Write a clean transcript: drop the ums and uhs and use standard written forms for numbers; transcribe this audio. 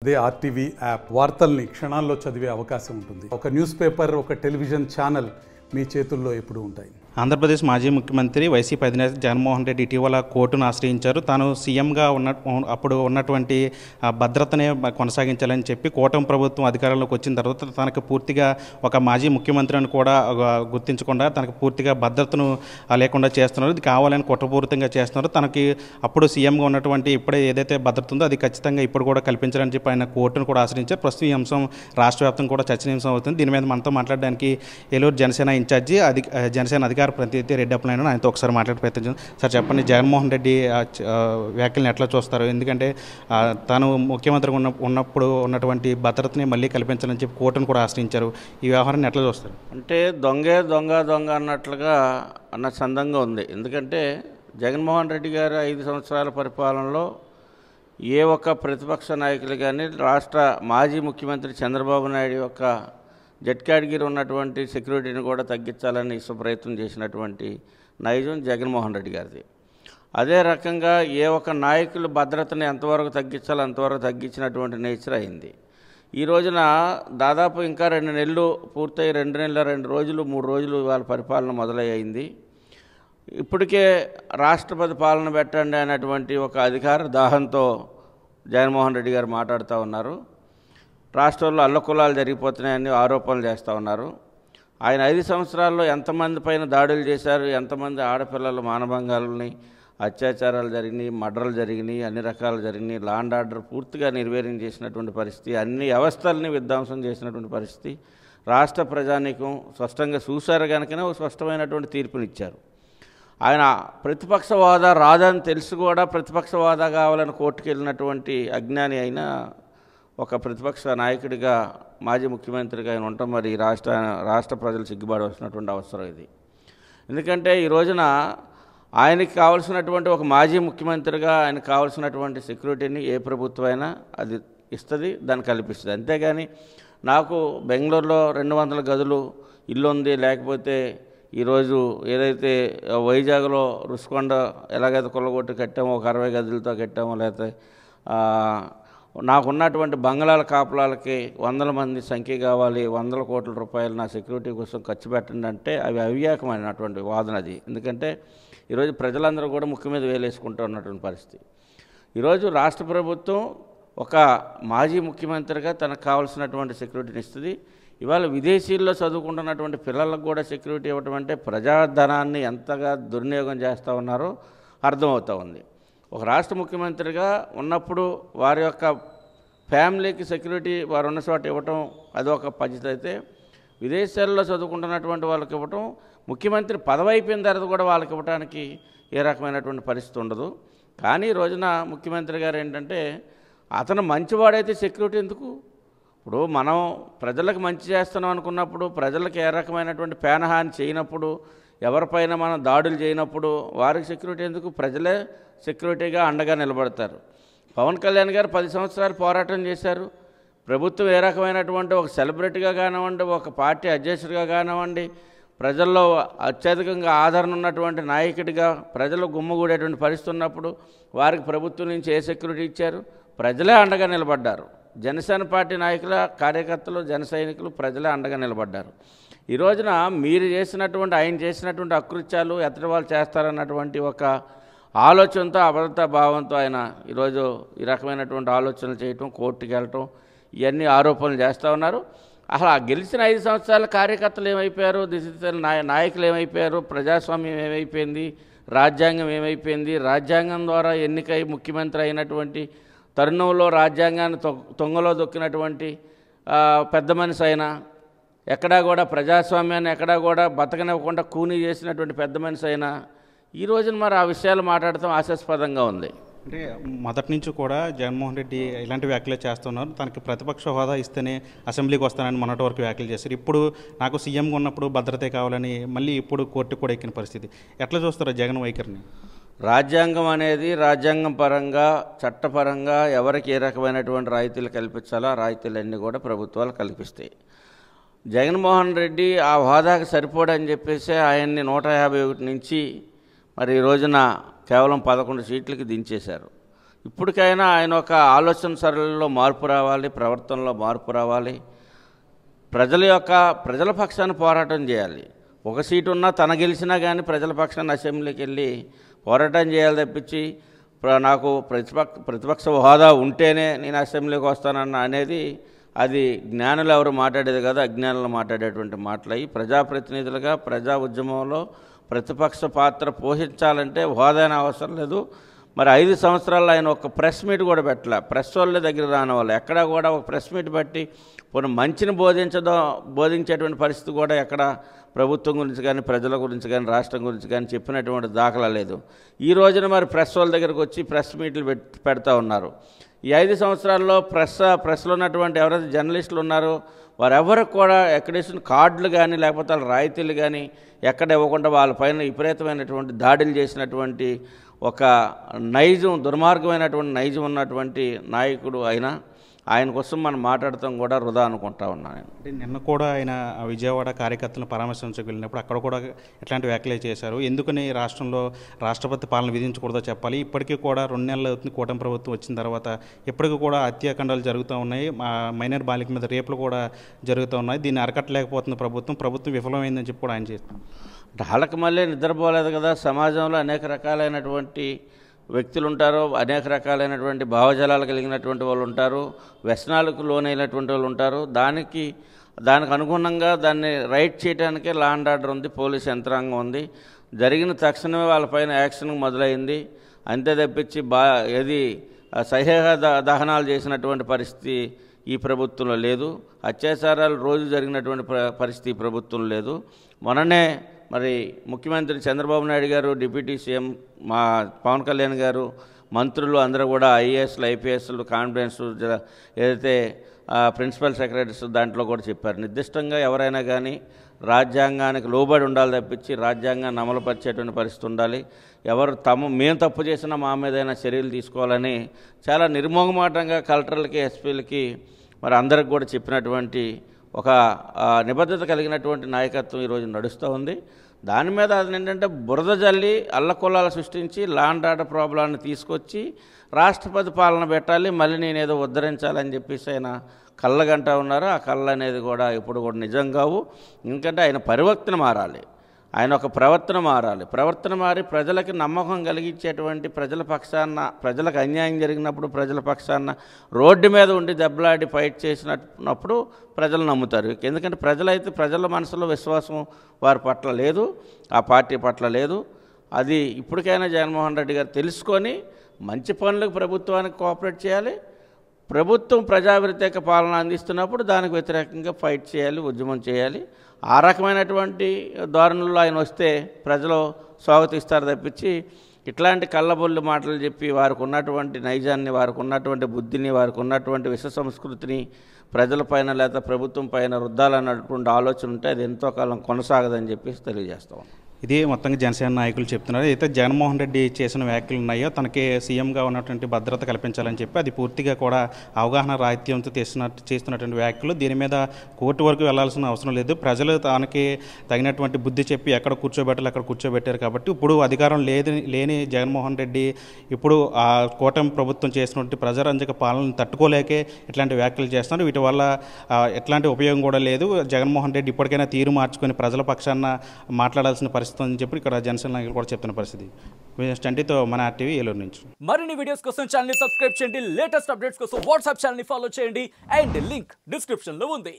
అదే RTV app వార్తల్ని క్షణాల్లో చదివే అవకాశం ఉంటుంది. ఒక న్యూస్ పేపర్, ఒక టెలివిజన్ ఛానల్ మీ చేతుల్లో ఎప్పుడూ ఉంటాయి. ఆంధ్రప్రదేశ్ మాజీ ముఖ్యమంత్రి వైసీపీ అధినేత జగన్మోహన్ రెడ్డి ఇటీవల కోర్టును ఆశ్రయించారు. తాను సీఎంగా అప్పుడు ఉన్నటువంటి భద్రతనే కొనసాగించాలని చెప్పి కూటమి ప్రభుత్వం అధికారంలోకి వచ్చిన తర్వాత తనకు పూర్తిగా ఒక మాజీ ముఖ్యమంత్రిని కూడా గుర్తించకుండా తనకు పూర్తిగా భద్రతను లేకుండా చేస్తున్నారు. ఇది కావాలని కుట్రపూరితంగా చేస్తున్నారు. తనకి అప్పుడు సీఎంగా ఉన్నటువంటి ఇప్పుడే ఏదైతే భద్రత ఉందో అది ఖచ్చితంగా ఇప్పుడు కూడా కల్పించాలని చెప్పి ఆయన కోర్టును కూడా ఆశ్రయించారు. ప్రస్తుతం ఈ అంశం రాష్ట్ర వ్యాప్తంగా కూడా చర్చనీయాంశం అవుతుంది. దీని మీద మనతో మాట్లాడడానికి ఏలూరు జనసేన ఇన్ఛార్జి జనసేన అధికార ప్రతినిధి రెడ్డి అప్పలనాయుడు ఆయనతో ఒకసారి మాట్లాడే ప్రయత్నం. సార్ చెప్పండి, జగన్మోహన్ రెడ్డి వ్యాఖ్యలను ఎట్లా చూస్తారు? ఎందుకంటే తాను ముఖ్యమంత్రి ఉన్నప్పుడు ఉన్నటువంటి భద్రతని మళ్ళీ కల్పించాలని చెప్పి కోర్టును కూడా ఆశ్రయించారు. ఈ వ్యవహారాన్ని ఎట్లా చూస్తారు? అంటే దొంగ అన్నట్లుగా అన్న చందంగా ఉంది. ఎందుకంటే జగన్మోహన్ రెడ్డి గారు 5 సంవత్సరాల పరిపాలనలో ఏ ఒక్క ప్రతిపక్ష నాయకులు కానీ రాష్ట్ర మాజీ ముఖ్యమంత్రి చంద్రబాబు నాయుడు యొక్క జెడ్ కేటగిరీ ఉన్నటువంటి సెక్యూరిటీని కూడా తగ్గించాలని ప్రయత్నం చేసినటువంటి నైజం జగన్మోహన్ రెడ్డి గారిది. అదే రకంగా ఏ ఒక్క నాయకులు భద్రతని ఎంతవరకు తగ్గించాలో అంతవరకు తగ్గించినటువంటి నేచర్ అయింది. ఈ రోజున దాదాపు ఇంకా 2 నెలలు పూర్తయి 2 నెలల 2 రోజులు 3 రోజులు వాళ్ళ పరిపాలన మొదలయ్యింది. ఇప్పటికే రాష్ట్రపతి పాలన పెట్టండి అనేటువంటి ఒక అధికార దాహంతో జగన్మోహన్ రెడ్డి గారు మాట్లాడుతూ ఉన్నారు. రాష్ట్రంలో అల్లకులాలు జరిగిపోతున్నాయని ఆరోపణలు చేస్తూ ఉన్నారు. ఆయన 5 సంవత్సరాల్లో ఎంతమంది పైన దాడులు చేశారు, ఎంతమంది ఆడపిల్లల మానభంగాలని, అత్యాచారాలు జరిగినాయి, మర్డర్లు జరిగినాయి, అన్ని రకాలు జరిగినాయి, లా అండ్ ఆర్డర్ పూర్తిగా నిర్వీర్యం చేసినటువంటి పరిస్థితి, అన్ని వ్యవస్థల్ని విధ్వంసం చేసినటువంటి పరిస్థితి రాష్ట్ర ప్రజానీకం స్పష్టంగా చూశారు. కనుకనే ఒక స్పష్టమైనటువంటి తీర్పునిచ్చారు. ఆయన ప్రతిపక్ష హోదా రాదని తెలుసు కూడా ప్రతిపక్ష హోదా కావాలని కోర్టుకు వెళ్ళినటువంటి అజ్ఞాని అయినా ఒక ప్రతిపక్ష నాయకుడిగా మాజీ ముఖ్యమంత్రిగా ఆయన ఉండటం మరి రాష్ట్ర ప్రజలు సిగ్గుపడవలసినటువంటి అవసరం ఇది. ఎందుకంటే ఈ రోజున ఆయనకి కావాల్సినటువంటి ఒక మాజీ ముఖ్యమంత్రిగా ఆయనకు కావాల్సినటువంటి సెక్యూరిటీని ఏ ప్రభుత్వం అయినా అది ఇస్తుంది, దాన్ని కల్పిస్తుంది. అంతేగాని నాకు బెంగళూరులో 200 గదులు ఇల్లు ఉంది, లేకపోతే ఈరోజు ఏదైతే వైజాగ్లో రుషికొండ ఎలాగైతే కొల్లగొట్టి కట్టామో ఒక 60 గదులతో కట్టామో, లేకపోతే నాకున్నటువంటి బంగ్లాల కాపులాలకి 100 మంది సంఖ్య కావాలి, 100 కోట్ల రూపాయలు నా సెక్యూరిటీ కోసం ఖర్చు పెట్టండి అంటే అవి అవివేకమైనటువంటి వాదన అది. ఎందుకంటే ఈరోజు ప్రజలందరూ కూడా ముక్కు మీద వేలేసుకుంటూ ఉన్నటువంటి పరిస్థితి. ఈరోజు రాష్ట్ర ప్రభుత్వం ఒక మాజీ ముఖ్యమంత్రిగా తనకు కావాల్సినటువంటి సెక్యూరిటీని ఇస్తుంది. ఇవాళ విదేశీల్లో చదువుకుంటున్నటువంటి పిల్లలకు కూడా సెక్యూరిటీ ఇవ్వటం అంటే ప్రజాధనాన్ని ఎంతగా దుర్వినియోగం చేస్తూ ఉన్నారో అర్థమవుతూ ఉంది. ఒక రాష్ట్ర ముఖ్యమంత్రిగా ఉన్నప్పుడు వారి యొక్క ఫ్యామిలీకి సెక్యూరిటీ వారు ఉన్న చోట ఇవ్వటం అది ఒక పద్ధతి అయితే, విదేశాల్లో చదువుకుంటున్నటువంటి వాళ్ళకి ఇవ్వటం, ముఖ్యమంత్రి పదవి అయిపోయిన తర్వాత కూడా వాళ్ళకి ఇవ్వడానికి ఏ రకమైనటువంటి పరిస్థితి ఉండదు. కానీ ఈ రోజున ముఖ్యమంత్రి గారు ఏంటంటే అతను మంచివాడైతే సెక్యూరిటీ ఎందుకు? ఇప్పుడు మనం ప్రజలకు మంచి చేస్తున్నాం అనుకున్నప్పుడు, ప్రజలకు ఏ రకమైనటువంటి ప్రాణహాని చేయనప్పుడు, ఎవరిపైన మనం దాడులు చేయనప్పుడు వారికి సెక్యూరిటీ ఎందుకు? ప్రజలే సెక్యూరిటీగా అండగా నిలబడతారు. పవన్ కళ్యాణ్ గారు 10 సంవత్సరాలు పోరాటం చేశారు. ప్రభుత్వం ఏ రకమైనటువంటి ఒక సెలబ్రిటీగా కానివ్వండి, ఒక పార్టీ అధ్యక్షుడిగా కానివ్వండి, ప్రజల్లో అత్యధికంగా ఆదరణ ఉన్నటువంటి నాయకుడిగా ప్రజలు గుమ్మగూడేటువంటి పరిస్థితి ఉన్నప్పుడు వారికి ప్రభుత్వం నుంచి ఏ సెక్యూరిటీ ఇచ్చారు? ప్రజలే అండగా నిలబడ్డారు. జనసేన పార్టీ నాయకుల, కార్యకర్తలు, జన సైనికులు ప్రజలే అండగా నిలబడ్డారు. ఈ రోజున ఆయన చేసినటువంటి అకృత్యాలు ఎత్తడి వాళ్ళు చేస్తారన్నటువంటి ఒక ఆలోచనతో, అభద్రతా భావంతో ఆయన ఈరోజు ఈ రకమైనటువంటి ఆలోచనలు చేయటం, కోర్టుకి వెళ్ళటం, ఇవన్నీ ఆరోపణలు చేస్తూ ఉన్నారు. అసలు ఆ గెలిచిన 5 సంవత్సరాల కార్యకర్తలు ఏమైపోయారు, నాయకులు ఏమైపోయారు, ప్రజాస్వామ్యం ఏమైపోయింది, రాజ్యాంగం ఏమైపోయింది? రాజ్యాంగం ద్వారా ఎన్నికై ముఖ్యమంత్రి అయినటువంటి తరుణంలో రాజ్యాంగాన్ని తొంగలో దొక్కినటువంటి పెద్ద మనిషి అయినా, ఎక్కడా కూడా ప్రజాస్వామ్యాన్ని ఎక్కడా కూడా బతకనివ్వకుండా కూనీ చేసినటువంటి పెద్ద మనిషి అయినా ఈ రోజున మరి ఆ విషయాలు మాట్లాడటం ఆశాస్పదంగా ఉంది. అంటే మొదటి నుంచి కూడా జగన్మోహన్ రెడ్డి ఇలాంటి వ్యాఖ్యలు చేస్తున్నారు. తనకి ప్రతిపక్ష హోదా ఇస్తేనే అసెంబ్లీకి వస్తానని మొన్నటి వరకు వ్యాఖ్యలు చేశారు. ఇప్పుడు నాకు సీఎంగా ఉన్నప్పుడు భద్రతే కావాలని మళ్ళీ ఇప్పుడు కోర్టుకు కూడా ఎక్కిన పరిస్థితి. ఎట్లా చూస్తారు జగన్ వైఖరిని? రాజ్యాంగం అనేది రాజ్యాంగం పరంగా, చట్టపరంగా ఎవరికి ఏ రకమైనటువంటి రాయితీలు కల్పించాలో ఆ రాయితీలన్నీ కూడా ప్రభుత్వాలు కల్పిస్తాయి. జగన్మోహన్ రెడ్డి ఆ హోదాకు సరిపోడని చెప్పేసి ఆయన్ని 151 నుంచి మరి ఈ రోజున కేవలం 11 సీట్లకి దించేశారు. ఇప్పటికైనా ఆయన ఒక ఆలోచన సరళిలో మార్పు రావాలి, ప్రవర్తనలో మార్పు రావాలి, ప్రజల పక్షాన పోరాటం చేయాలి. ఒక సీటు ఉన్నా తన గెలిచినా కానీ ప్రజల పక్షాన అసెంబ్లీకి వెళ్ళి పోరాటం చేయాలి తప్పించి నాకు ప్రతిపక్ష హోదా ఉంటేనే నేను అసెంబ్లీకి వస్తానన్న అనేది అది జ్ఞానులు ఎవరు మాట్లాడేది కాదు, అజ్ఞానులు మాట్లాడేటువంటి మాటలు. అవి ప్రజాప్రతినిధులుగా ప్రజా ఉద్యమంలో ప్రతిపక్ష పాత్ర పోషించాలంటే హోదానే అవసరం లేదు. మరి 5 సంవత్సరాల్లో ఆయన ఒక ప్రెస్ మీట్ కూడా పెట్టలే, ప్రెస్ వాళ్ళ దగ్గర రాని వాళ్ళు ఎక్కడా కూడా ఒక ప్రెస్ మీట్ బట్టి కొన్ని మంచిని బోధించేటువంటి పరిస్థితి కూడా ఎక్కడ ప్రభుత్వం గురించి కానీ ప్రజల గురించి కానీ రాష్ట్రం గురించి కానీ చెప్పినటువంటి దాఖలా లేదు. ఈ రోజున మరి ప్రెస్ వాళ్ళ దగ్గరకు వచ్చి ప్రెస్ మీట్లు పెడతా ఉన్నారు. ఈ 5 సంవత్సరాల్లో ప్రెస్లో ఉన్నటువంటి ఎవరైతే జర్నలిస్టులు ఉన్నారో వారెవరికి కూడా ఎక్కడేసిన కార్డులు కానీ లేకపోతే వాళ్ళ రాయితీలు కానీ ఎక్కడ ఇవ్వకుండా వాళ్ళపైన విపరీతమైనటువంటి దాడులు చేసినటువంటి ఒక నైజం, దుర్మార్గమైనటువంటి నైజం ఉన్నటువంటి నాయకుడు ఆయన కోసం మనం మాట్లాడటం కూడా వృధా అనుకుంటా ఉన్నాను. అంటే నిన్న కూడా ఆయన విజయవాడ కార్యకర్తలను పరామర్శించకు వెళ్ళినప్పుడు అక్కడ కూడా ఎట్లాంటి వ్యాఖ్యలు చేశారు. ఎందుకని రాష్ట్రంలో రాష్ట్రపతి పాలన విధించకూడదో చెప్పాలి. ఇప్పటికీ కూడా 2 నెలలు అవుతుంది కూటమి ప్రభుత్వం వచ్చిన తర్వాత, ఇప్పటికీ కూడా హత్యాకాండాలు జరుగుతూ ఉన్నాయి, మైనర్ బాలిక మీద రేపులు కూడా జరుగుతూ ఉన్నాయి. దీన్ని అరకట్టలేకపోతుంది ప్రభుత్వం విఫలమైందని చెప్పి కూడా ఆయన చేస్తున్నాం. వాళ్ళకి మళ్ళీ నిద్రపోలేదు కదా. సమాజంలో అనేక రకాలైనటువంటి వ్యక్తులు ఉంటారు, అనేక రకాలైనటువంటి భావజాలాలు కలిగినటువంటి వాళ్ళు ఉంటారు, వ్యసనాలకు లోనైనటువంటి వాళ్ళు ఉంటారు. దానికి అనుగుణంగా దాన్ని రైట్ చేయడానికే లా అండ్ ఆర్డర్ ఉంది, పోలీస్ యంత్రాంగం ఉంది. జరిగిన తక్షణమే వాళ్ళపైన యాక్షన్ మొదలైంది. అంతే తప్పించి సహేహ దహనాలు చేసినటువంటి పరిస్థితి ఈ ప్రభుత్వంలో లేదు. అత్యాచారాలు రోజు జరిగినటువంటి పరిస్థితి ఈ ప్రభుత్వంలో లేదు. మొన్ననే మరి ముఖ్యమంత్రి చంద్రబాబు నాయుడు గారు, డిప్యూటీ సీఎం మా పవన్ కళ్యాణ్ గారు, మంత్రులు అందరూ కూడా ఐఏఎస్లు ఐపీఎస్లు కాన్ఫిడెన్స్ ఏదైతే ప్రిన్సిపల్ సెక్రటరీస్ దాంట్లో కూడా చెప్పారు, నిర్దిష్టంగా ఎవరైనా కానీ రాజ్యాంగానికి లోబడి ఉండాలి తప్పించి రాజ్యాంగాన్ని అమలుపరిచేటువంటి పరిస్థితి ఉండాలి. మేము తప్పు చేసినా మా మీదైనా చర్యలు తీసుకోవాలని చాలా నిర్మోహమాటంగా కలెక్టర్లకి, ఎస్పీలకి మరి అందరికి కూడా చెప్పినటువంటి ఒక నిబద్ధత కలిగినటువంటి నాయకత్వం ఈరోజు నడుస్తూ ఉంది. దాని మీద అది ఏంటంటే బురద జల్లి అల్లకొల్లాలు సృష్టించి లా అండ్ ఆర్డర్ ప్రాబ్లాన్ని తీసుకొచ్చి రాష్ట్రపతి పాలన పెట్టాలి, మళ్ళీ నేనేదో ఉద్ధరించాలని చెప్పేసి ఆయన కళ్ళగంటా ఉన్నారు. ఆ కళ్ళ అనేది కూడా ఇప్పుడు కూడా నిజం కావు. ఎందుకంటే ఆయన పరివర్తన మారాలి, ఆయన ఒక ప్రవర్తన మారి ప్రజలకి నమ్మకం కలిగించేటువంటి ప్రజలకు అన్యాయం జరిగినప్పుడు ప్రజల పక్షాన రోడ్డు మీద ఉండి దెబ్బలాడి ఫైట్ చేసినప్పుడు ప్రజలు నమ్ముతారు. ఎందుకంటే ప్రజల మనసులో విశ్వాసం వారి పట్ల లేదు, ఆ పార్టీ పట్ల లేదు. అది ఇప్పటికైనా జగన్మోహన్ రెడ్డి గారు తెలుసుకొని మంచి పనులకు ప్రభుత్వానికి కోఆపరేట్ చేయాలి. ప్రభుత్వం ప్రజా వ్యతిరేక పాలన అందిస్తున్నప్పుడు దానికి వ్యతిరేకంగా ఫైట్ చేయాలి, ఉద్యమం చేయాలి. ఆ రకమైనటువంటి ధోరణుల్లో ఆయన వస్తే ప్రజలు స్వాగతిస్తారు తప్పించి ఇట్లాంటి కళ్ళబొల్లి మాటలు చెప్పి వారికి ఉన్నటువంటి నైజాన్ని, వారికి ఉన్నటువంటి బుద్ధిని, వారికి ఉన్నటువంటి విష సంస్కృతిని ప్రజలపైన లేదా ప్రభుత్వం పైన రుద్దాలన్నటువంటి ఆలోచన ఉంటే అది ఎంతో కాలం కొనసాగదని చెప్పేసి తెలియజేస్తాం. ఇది మొత్తంగా జనసేన నాయకులు చెప్తున్నారు. అయితే జగన్మోహన్ రెడ్డి చేసిన వ్యాఖ్యలు ఉన్నాయో తనకి సీఎంగా ఉన్నటువంటి భద్రత కల్పించాలని చెప్పి అది పూర్తిగా కూడా అవగాహన రాహిత్యంతో చేస్తున్నటువంటి వ్యాఖ్యలు. దీని మీద కోర్టు వరకు వెళ్లాల్సిన అవసరం లేదు. ప్రజలు తనకి తగినటువంటి బుద్ధి చెప్పి ఎక్కడ కూర్చోబెట్టాలి అక్కడ కూర్చోబెట్టారు. కాబట్టి ఇప్పుడు అధికారం లేని జగన్మోహన్ రెడ్డి ఇప్పుడు ఆ కూటమి ప్రభుత్వం చేసినటువంటి ప్రజారంజక పాలనను తట్టుకోలేకే ఇట్లాంటి వ్యాఖ్యలు చేస్తున్నారు. వీటి వల్ల ఎట్లాంటి ఉపయోగం కూడా లేదు. జగన్మోహన్ రెడ్డి ఇప్పటికైనా తీరు మార్చుకొని ప్రజల పక్షాన మాట్లాడాల్సిన పరిస్థితి అని చెప్పి ఇక్కడ జనసేన నాయకులు కూడా చెప్తున్న పరిస్థితి. స్టంటీతో మన RTV ఏలూరు నుంచి. మరిన్ని వీడియోస్ కోసం ఛానల్ ని సబ్స్క్రైబ్ చేయండి, లేటెస్ట్ అప్డేట్స్ కోసం వాట్సాప్ ఛానల్ ని ఫాలో చేయండి అండ్ లింక్ డిస్క్రిప్షన్ లో ఉంది.